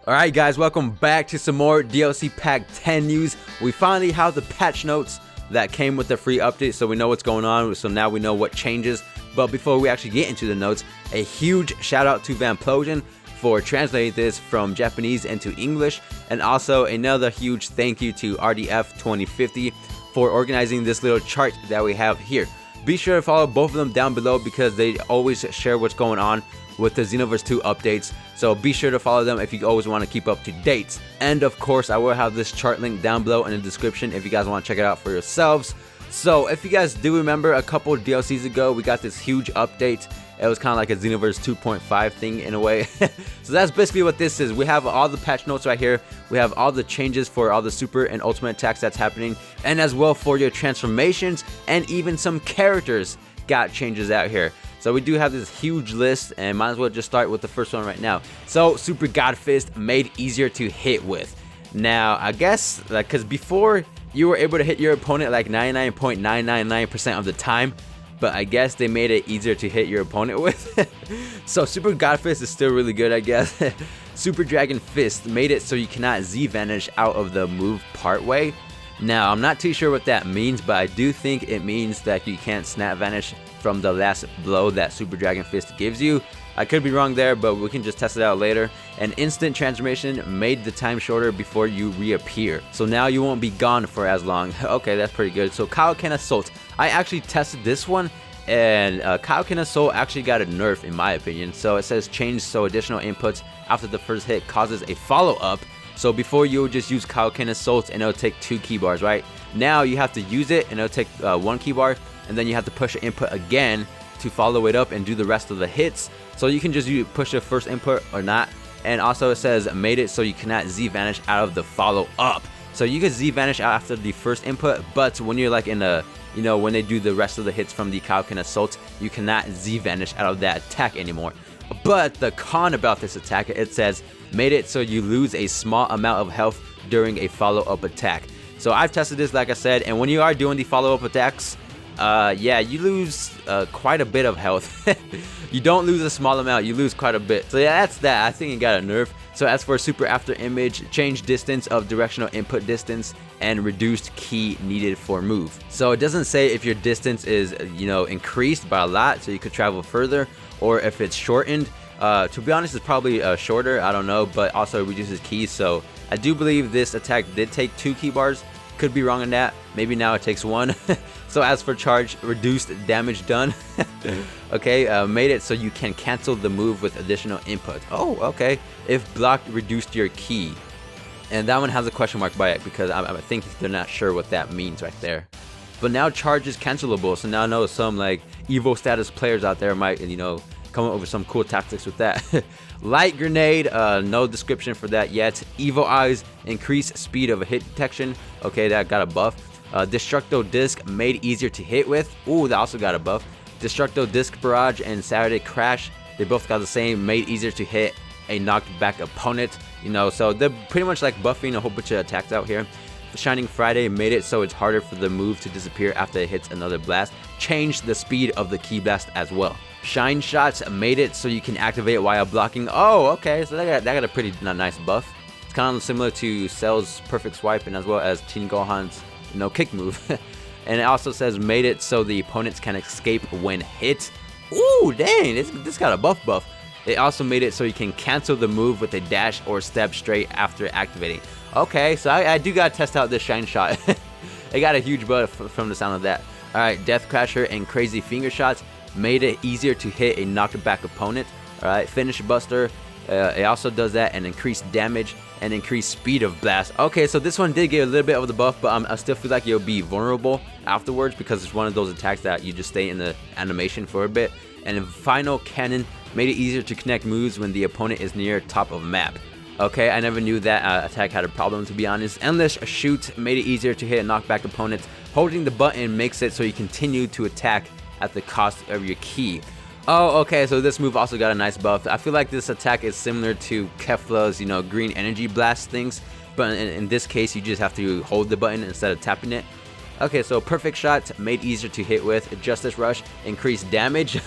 Alright guys, welcome back to some more DLC Pack 10 news. We finally have the patch notes that came with the free update, so we know what's going on, so now we know what changes. But before we actually get into the notes, a huge shout out to Vamplosion for translating this from Japanese into English, and also another huge thank you to RDF 2050 for organizing this little chart that we have here. Be sure to follow both of them down below because they always share what's going on with the Xenoverse 2 updates, so be sure to follow them if you always want to keep up to date. And of course, I will have this chart link down below in the description if you guys want to check it out for yourselves. So if you guys do remember, a couple of DLCs ago we got this huge update. It was kind of like a Xenoverse 2.5 thing in a way. So that's basically what this is. We have all the patch notes right here. We have all the changes for all the super and ultimate attacks that's happening, and as well for your transformations, and even some characters got changes out here. So we do have this huge list, and might as well just start with the first one right now. So Super God Fist made easier to hit with. Now I guess like, because before you were able to hit your opponent like 99.999% of the time, but I guess they made it easier to hit your opponent with. So Super God Fist is still really good, I guess. Super Dragon Fist made it so you cannot Z vanish out of the move partway. Now I'm not too sure what that means, but I do think it means that you can't snap vanish from the last blow that Super Dragon Fist gives you. I could be wrong there, but we can just test it out later. An instant transformation made the time shorter before you reappear, so now you won't be gone for as long. Okay, that's pretty good. So Kaioken Assault, I actually tested this one, and Kaioken Assault actually got a nerf in my opinion. So it says change, so additional inputs after the first hit causes a follow-up. So before you would just use Kaioken Assault and it'll take 2 key bars, right? Now you have to use it and it'll take 1 key bar, and then you have to push the input again to follow it up and do the rest of the hits. So you can just push the first input or not. And also it says made it so you cannot Z vanish out of the follow up. So you can Z vanish out after the first input, but when you're like in a, you know, when they do the rest of the hits from the Kaioken Assault, you cannot Z vanish out of that attack anymore. But the con about this attack, it says made it so you lose a small amount of health during a follow-up attack. So I've tested this, like I said, and when you are doing the follow-up attacks, yeah, you lose quite a bit of health. You don't lose a small amount, you lose quite a bit. So yeah, that's that. I think it got a nerf. So as for super after image, change distance of directional input distance and reduced key needed for move. So it doesn't say if your distance is, you know, increased by a lot so you could travel further, or if it's shortened. To be honest, it's probably shorter, I don't know, but also it reduces keys. So I do believe this attack did take 2 key bars. Could be wrong on that. Maybe now it takes 1. So as for charge, reduced damage done. Okay, made it so you can cancel the move with additional input. Oh, okay. If blocked, reduced your key. And that one has a question mark by it because I think they're not sure what that means right there. But now charge is cancelable, so now I know some like Evo status players out there might, you know, come up with some cool tactics with that. Light grenade, no description for that yet. Evil eyes, increase speed of hit detection. Okay, that got a buff. Destructo disc, made easier to hit with. Ooh, that also got a buff. Destructo disc barrage and Saturday crash, they both got the same, made easier to hit a knocked back opponent. You know, so they're pretty much like buffing a whole bunch of attacks out here. Shining Friday made it so it's harder for the move to disappear after it hits another blast. Changed the speed of the key blast as well. Shine Shots made it so you can activate while blocking. Oh, okay, so that got a pretty nice buff. It's kind of similar to Cell's Perfect Swipe and as well as Teen Gohan's, you know, kick move. And it also says made it so the opponents can escape when hit. Ooh, dang, this got a buff. It also made it so you can cancel the move with a dash or step straight after activating. Okay, so I do gotta test out this Shine Shot. It got a huge buff from the sound of that. Alright, Death Crasher and Crazy Finger Shots made it easier to hit a knocked back opponent. Alright, Finish Buster, it also does that, and increased damage and increased speed of blast. Okay, so this one did get a little bit of the buff, but I still feel like you'll be vulnerable afterwards because it's one of those attacks that you just stay in the animation for a bit. And Final Cannon made it easier to connect moves when the opponent is near top of map. Okay, I never knew that attack had a problem, to be honest. Endless Shoot made it easier to hit a knockback opponent. Holding the button makes it so you continue to attack at the cost of your key. Oh, okay, so this move also got a nice buff. I feel like this attack is similar to Kefla's, you know, green energy blast things, but in this case, you just have to hold the button instead of tapping it. Okay, so Perfect Shot made easier to hit with. Justice Rush increased damage.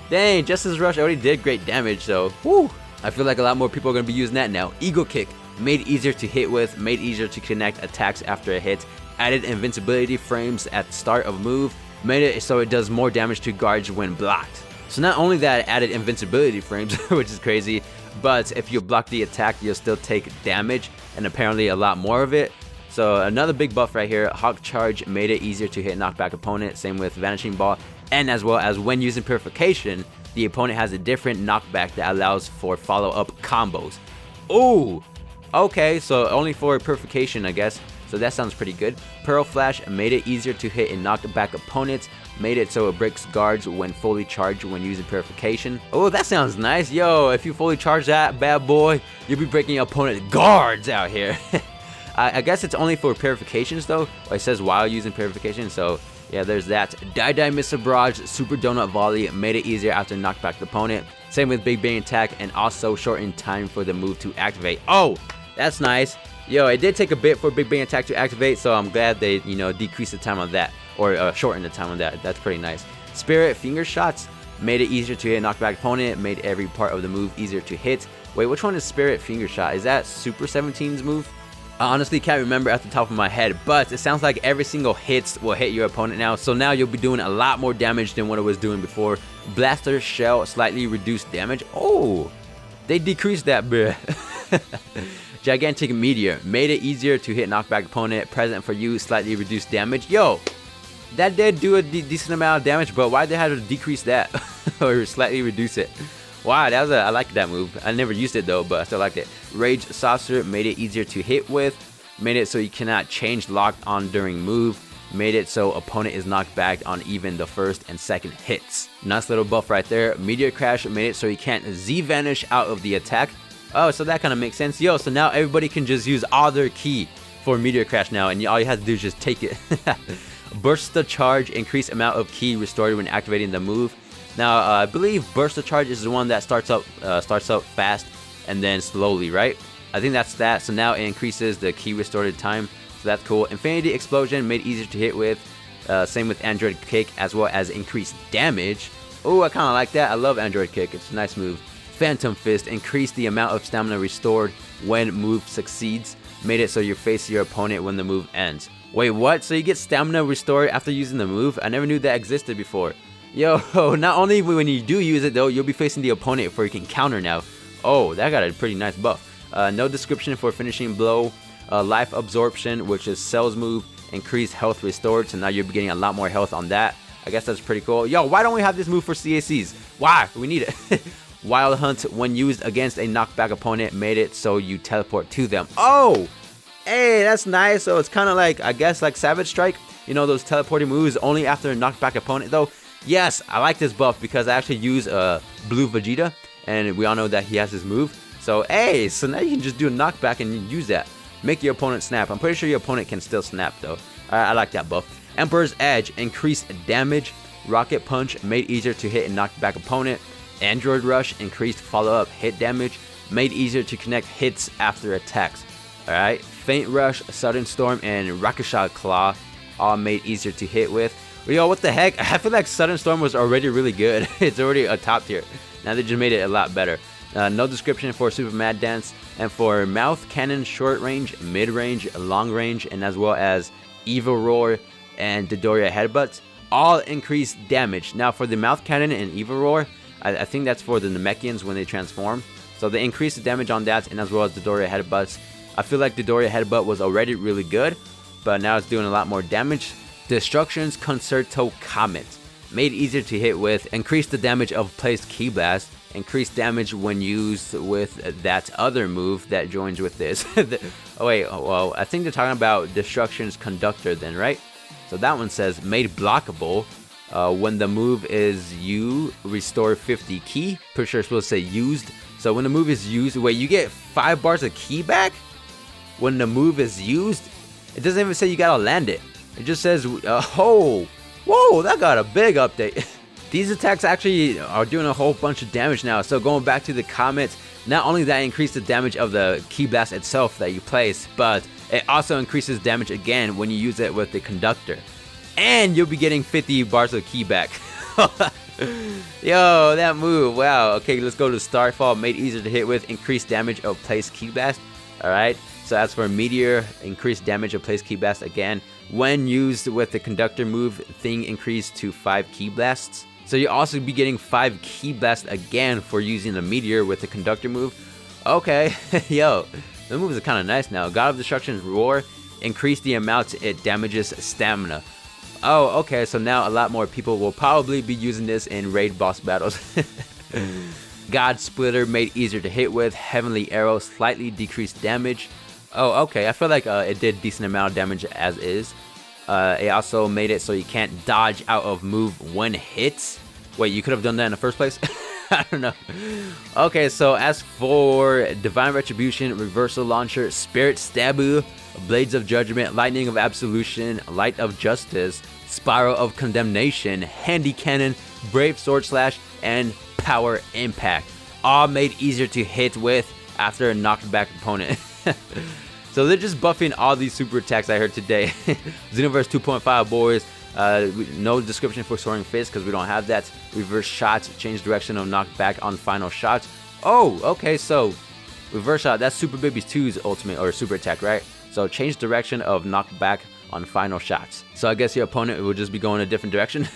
Dang, Justice Rush already did great damage, so whoo. I feel like a lot more people are going to be using that now. Eagle Kick, made easier to hit with, made easier to connect attacks after a hit, added invincibility frames at the start of move, made it so it does more damage to guards when blocked. So not only that, it added invincibility frames, which is crazy, but if you block the attack, you'll still take damage, and apparently a lot more of it. So another big buff right here. Hawk Charge made it easier to hit knockback opponent, same with Vanishing Ball, and as well as when using Purification, the opponent has a different knockback that allows for follow-up combos. Ooh, okay, so only for Purification, I guess. So that sounds pretty good. Pearl Flash made it easier to hit and knock back opponents, made it so it breaks guards when fully charged when using Purification. Oh, that sounds nice. Yo, if you fully charge that bad boy, you'll be breaking opponent guards out here. I guess it's only for Purifications though. It says while using Purification, so yeah, there's that. Die Missile Barrage, Super Donut Volley made it easier after knockback the opponent. Same with Big Bang Attack, and also shortened time for the move to activate. Oh, that's nice. Yo, it did take a bit for Big Bang Attack to activate, so I'm glad they, decreased the time on that, or shortened the time on that. That's pretty nice. Spirit Finger Shots made it easier to hit a knockback opponent, made every part of the move easier to hit. Wait, which one is Spirit Finger Shot? Is that Super 17's move? I honestly can't remember at the top of my head, but it sounds like every single hit will hit your opponent now, so now you'll be doing a lot more damage than what it was doing before. Blaster Shell, slightly reduced damage. Oh, they decreased that, bruh. Gigantic Meteor made it easier to hit knockback opponent, present for you, slightly reduced damage. Yo, that did do a decent amount of damage, but why they had to decrease that or slightly reduce it? Wow, I like that move. I never used it though, but I still liked it. Rage Saucer made it easier to hit with, made it so you cannot change locked on during move, made it so opponent is knocked back on even the first and second hits. Nice little buff right there. Meteor Crash made it so you can't Z-vanish out of the attack. Oh, so that kind of makes sense. Yo, so now everybody can just use all their ki for Meteor Crash now, and all you have to do is just take it. Burst the Charge, increased amount of ki restored when activating the move. Now, I believe Burst the Charge is the one that starts up fast and then slowly, right? I think that's that. So now it increases the ki restored time, so that's cool. Infinity Explosion made easier to hit with. Same with Android Kick, as well as increased damage. Oh, I kind of like that. I love Android Kick. It's a nice move. Phantom Fist increased the amount of stamina restored when move succeeds, made it so you face your opponent when the move ends. Wait, what? So you get stamina restored after using the move? I never knew that existed before. Yo, not only when you do use it though, you'll be facing the opponent before you can counter now. Oh, that got a pretty nice buff. No description for Finishing Blow. Life Absorption, which is Cell's move, increased health restored, so now you'll be getting a lot more health on that. I guess that's pretty cool. Yo, why don't we have this move for CACs? Why? We need it. Wild Hunt, when used against a knockback opponent, made it so you teleport to them. Oh, hey, that's nice. So it's kind of like, I guess, like Savage Strike. You know, those teleporting moves only after a knockback opponent, though. Yes, I like this buff because I actually use Blue Vegeta, and we all know that he has his move. So, hey, so now you can just do a knockback and use that. Make your opponent snap. I'm pretty sure your opponent can still snap, though. I like that buff. Emperor's Edge, increased damage. Rocket Punch, made easier to hit and knock back opponent. Android Rush, increased follow-up hit damage, made easier to connect hits after attacks. Alright, Faint Rush, Sudden Storm, and Rakashot Claw, all made easier to hit with. Yo, what the heck? I feel like Sudden Storm was already really good. It's already a top tier. Now they just made it a lot better. No description for Super Mad Dance, and for Mouth Cannon, short range, mid range, long range, and as well as Evil Roar and Dodoria Headbutts, all increased damage. Now for the Mouth Cannon and Evil Roar, I think that's for the Namekians when they transform. So they increase the damage on that, and as well as Dodoria Headbutts. I feel like Dodoria Headbutt was already really good, but now it's doing a lot more damage. Destruction's Concerto Comet, made easier to hit with, increased the damage of placed Ki Blast, increased damage when used with that other move that joins with this. Oh wait, well, I think they're talking about Destruction's Conductor then, right? So that one says made blockable. When the move is you restore 50 ki. Pretty sure it's supposed to say used. So when the move is used, wait, you get 5 bars of ki back? When the move is used? It doesn't even say you gotta land it. It just says, oh, whoa, that got a big update. These attacks actually are doing a whole bunch of damage now. So going back to the comments, not only that increased the damage of the Ki Blast itself that you place, but it also increases damage again when you use it with the Conductor. And you'll be getting 50 bars of ki back. Yo, that move, wow. Okay, let's go to Starfall, made easier to hit with, increased damage of place Ki Blast. Alright, so as for Meteor, increased damage of place Ki Blast again. When used with the Conductor move, thing increased to 5 Ki Blasts. So you'll also be getting 5 Ki Blasts again for using the Meteor with the Conductor move. Okay, yo, the moves are kind of nice now. God of Destruction's Roar, increase the amount it damages stamina. Oh, okay, so now a lot more people will probably be using this in raid boss battles. God Splitter, made easier to hit with. Heavenly Arrow, slightly decreased damage. Oh, okay, I feel like it did decent amount of damage as is. It also made it so you can't dodge out of move when hits. Wait, you could have done that in the first place? I don't know. Okay, so as for Divine Retribution, Reversal Launcher, Spirit Stabu, Blades of Judgment, Lightning of Absolution, Light of Justice, Spiral of Condemnation, Handy Cannon, Brave Sword Slash, and Power Impact, all made easier to hit with after a knocked back opponent. So they're just buffing all these super attacks I heard today. Xenoverse 2.5, boys. No description for Soaring Fist because we don't have that. Reverse shots, change direction of knockback on final shots. Oh, okay, so reverse shot, that's Super Baby 2's ultimate or super attack, right? So change direction of knockback on final shots. So I guess your opponent will just be going a different direction.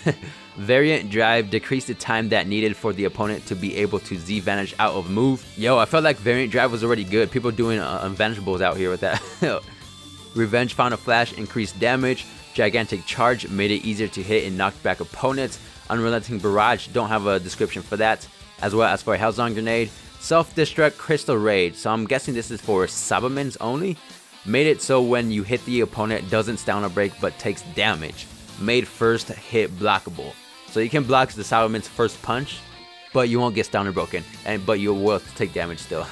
Variant Drive, decrease the time that needed for the opponent to be able to Z-Vanish out of move. Yo, I felt like Variant Drive was already good. People doing unvanishables out here with that. Revenge Final Flash, increased damage. Gigantic Charge, made it easier to hit and knock back opponents. Unrelenting Barrage, don't have a description for that. As well as for Hellzone Grenade. Self-Destruct Crystal Rage, so I'm guessing this is for Saibamans only. Made it so when you hit the opponent, doesn't stun or break but takes damage. Made first hit blockable. So you can block the Saibaman's first punch, but you won't get stunned or broken, but you will take damage still.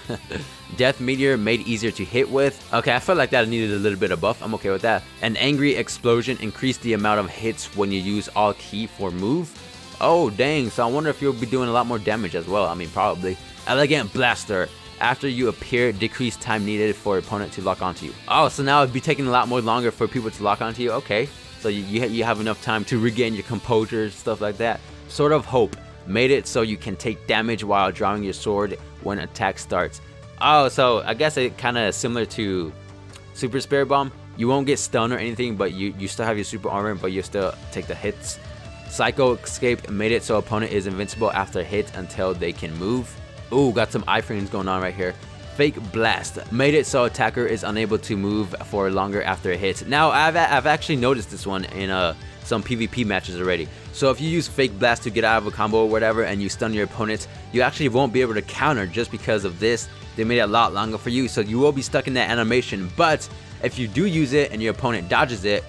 Death Meteor, made easier to hit with. Okay, I felt like that needed a little bit of buff. I'm okay with that. An Angry Explosion, increased the amount of hits when you use all Ki for move. Oh, dang. So I wonder if you'll be doing a lot more damage as well. I mean, probably. Elegant Blaster. After you appear, decrease time needed for opponent to lock onto you. Oh, so now it'd be taking a lot more longer for people to lock onto you. Okay, so you have enough time to regain your composure, stuff like that. Sword of Hope, made it so you can take damage while drawing your sword when attack starts. Oh, so I guess it kind of similar to Super Spirit Bomb. You won't get stunned or anything, but you still have your super armor, but you still take the hits. Psycho Escape, made it so opponent is invincible after hit until they can move. Ooh, got some iframes going on right here. Fake Blast, made it so attacker is unable to move for longer after it hits. Now, I've actually noticed this one in some PvP matches already. So if you use Fake Blast to get out of a combo or whatever and you stun your opponent, you actually won't be able to counter just because of this. They made it a lot longer for you, so you will be stuck in that animation. But if you do use it and your opponent dodges it,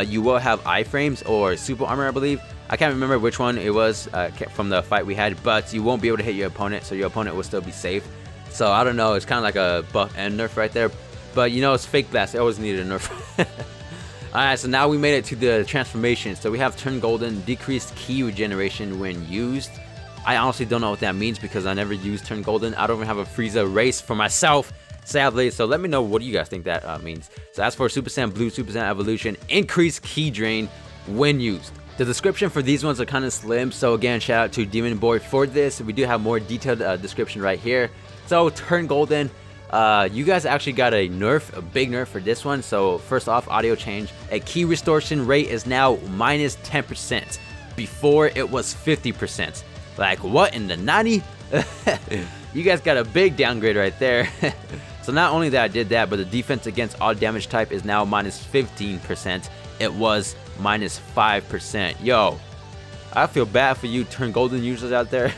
you will have iframes or super armor, I believe. I can't remember which one it was from the fight we had, but you won't be able to hit your opponent, so your opponent will still be safe. So I don't know, it's kind of like a buff and nerf right there. But you know, it's Fake Blast, they always needed a nerf. Alright, so now we made it to the transformation. So we have Turn Golden, decreased Ki regeneration when used. I honestly don't know what that means because I never used Turn Golden. I don't even have a Frieza race for myself, sadly. So let me know what do you guys think that means. So as for Super Saiyan Blue, Super Saiyan Evolution, increased Ki drain when used. The description for these ones are kind of slim, so again, shout out to DemonBoy for this. We do have more detailed description right here. So Turn Golden, you guys actually got a nerf, a big nerf for this one. So first off, audio change. A Ki restoration rate is now minus 10%. Before it was 50%. Like what in the 90? You guys got a big downgrade right there. So not only that I did that, but the defense against all damage type is now minus 15%. It was minus 5%. Yo, I feel bad for you Turn Golden users out there.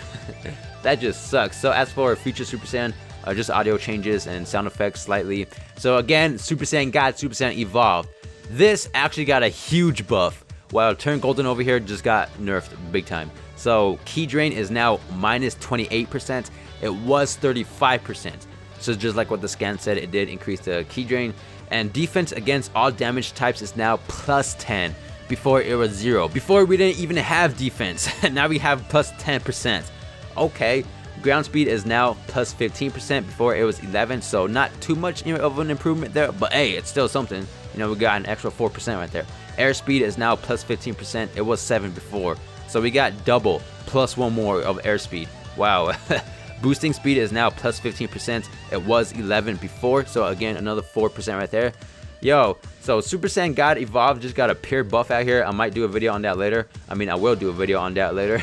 That just sucks. So as for future Super Saiyan, just audio changes and sound effects slightly. So again, Super Saiyan God, Super Saiyan Evolved. This actually got a huge buff, while Turn Golden over here just got nerfed big time. So Ki drain is now minus 28%. It was 35%. So just like what the scan said, it did increase the Ki drain. And defense against all damage types is now plus 10. Before it was 0. Before we didn't even have defense. Now we have plus 10%. Okay. Ground speed is now plus 15%. Before it was 11. So not too much of an improvement there. But hey, it's still something. You know, we got an extra 4% right there. Airspeed is now plus 15%. It was 7 before. So we got double plus 1 more of airspeed. Wow. Boosting speed is now plus 15%. It was 11 before, so again another 4% right there. Yo, so Super Saiyan God Evolved just got a pure buff out here. I might do a video on that later. I mean, I will do a video on that later.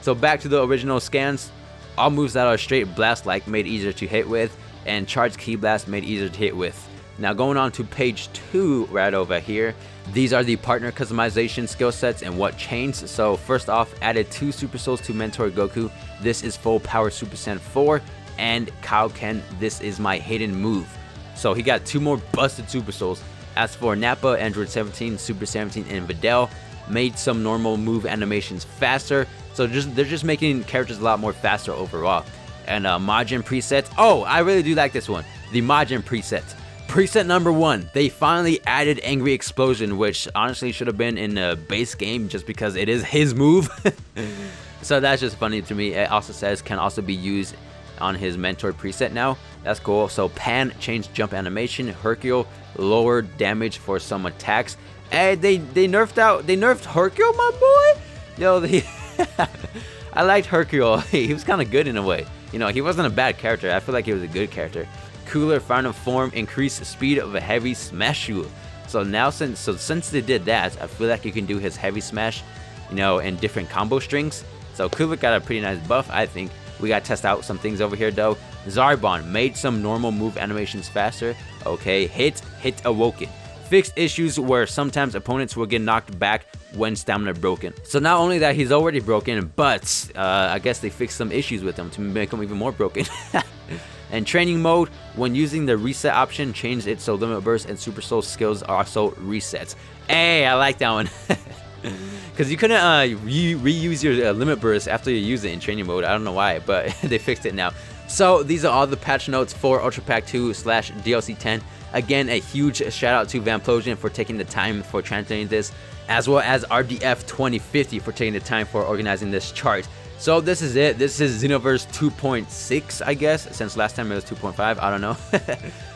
So back to the original scans. All moves that are straight blast like made easier to hit with, and charged ki blast made easier to hit with. Now going on to page 2 right over here. These are the partner customization skill sets and what changed. So first off, added 2 Super Souls to mentor Goku. This is full power Super Saiyan 4, and Kaioken, this is my hidden move. So he got 2 more busted Super Souls. As for Nappa, Android 17, Super 17, and Videl, made some normal move animations faster. So they're just making characters a lot more faster overall. And Majin presets. Oh, I really do like this one. The Majin presets. Preset number 1, they finally added Angry Explosion, which honestly should have been in the base game just because it is his move. So that's just funny to me. It also says can also be used on his mentor preset now. That's cool. So Pan changed jump animation. Hercule lowered damage for some attacks. Hey, they nerfed Hercule, my boy. Yo, I liked Hercule. He was kind of good in a way. You know, he wasn't a bad character. I feel like he was a good character. Cooler final form, increased speed of a heavy smash shoe. So now since they did that, I feel like you can do his heavy smash, you know, in different combo strings. So Cooler got a pretty nice buff, I think. We gotta test out some things over here though. Zarbon made some normal move animations faster. Okay, hit awoken. Fixed issues where sometimes opponents will get knocked back when stamina broken. So not only that he's already broken, but I guess they fixed some issues with him to make him even more broken. And training mode, when using the reset option, changed it so limit burst and super soul skills are also resets. Hey, I like that one. Because you couldn't reuse your limit burst after you use it in training mode. I don't know why, but they fixed it now. So these are all the patch notes for Ultra Pack 2/DLC 10. Again, a huge shout out to Vamplosion for taking the time for translating this, as well as RDF 2050 for taking the time for organizing this chart. So this is it. This is Xenoverse 2.6, I guess, since last time it was 2.5. I don't know.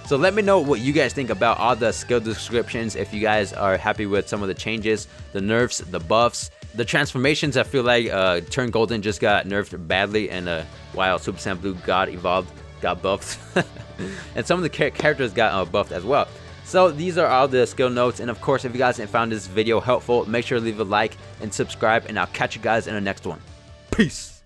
So let me know what you guys think about all the skill descriptions, if you guys are happy with some of the changes, the nerfs, the buffs, the transformations. I feel like Turn Golden just got nerfed badly, and while Super Saiyan Blue God Evolved got buffed. And some of the characters got buffed as well. So these are all the skill notes, and of course, if you guys found this video helpful, make sure to leave a like and subscribe, and I'll catch you guys in the next one. Peace.